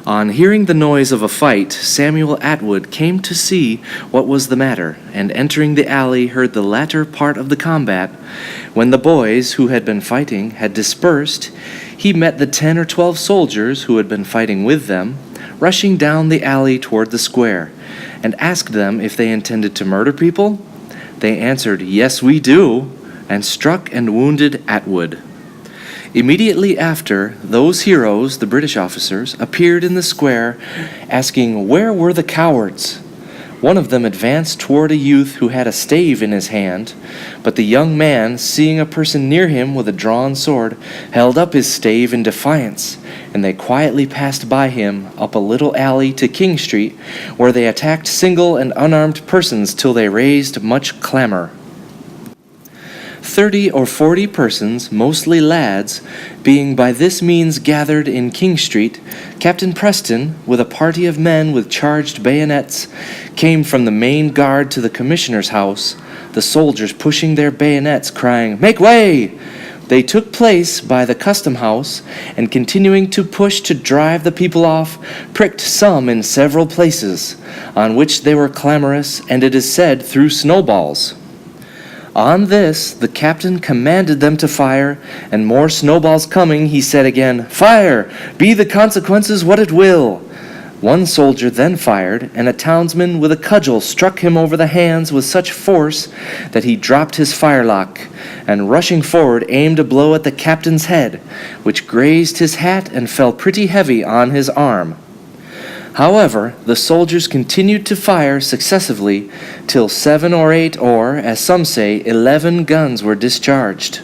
On hearing the noise of a fight, Samuel Atwood came to see what was the matter, and entering the alley heard the latter part of the combat. When the boys who had been fighting had dispersed, he met the 10 or 12 soldiers who had been fighting with them, rushing down the alley toward the square, and asked them if they intended to murder people. They answered, "Yes, we do," and struck and wounded Atwood. Immediately after, those heroes, the British officers, appeared in the square, asking where were the cowards. One of them advanced toward a youth who had a stave in his hand, but the young man, seeing a person near him with a drawn sword, held up his stave in defiance, and they quietly passed by him up a little alley to King Street, where they attacked single and unarmed persons till they raised much clamor. 30 or 40 persons, mostly lads, being by this means gathered in King Street, Captain Preston, with a party of men with charged bayonets, came from the main guard to the commissioner's house, the soldiers pushing their bayonets, crying, "Make way!" They took place by the custom house, and continuing to push to drive the people off, pricked some in several places, on which they were clamorous, and it is said threw snowballs. On this, the captain commanded them to fire, and more snowballs coming, he said again, "Fire! Be the consequences what it will!" One soldier then fired, and a townsman with a cudgel struck him over the hands with such force that he dropped his firelock, and rushing forward aimed a blow at the captain's head, which grazed his hat and fell pretty heavy on his arm. However, the soldiers continued to fire successively till 7 or 8 or, as some say, 11 guns were discharged.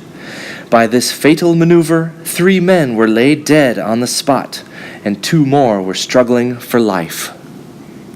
By this fatal maneuver, 3 men were laid dead on the spot, and 2 more were struggling for life.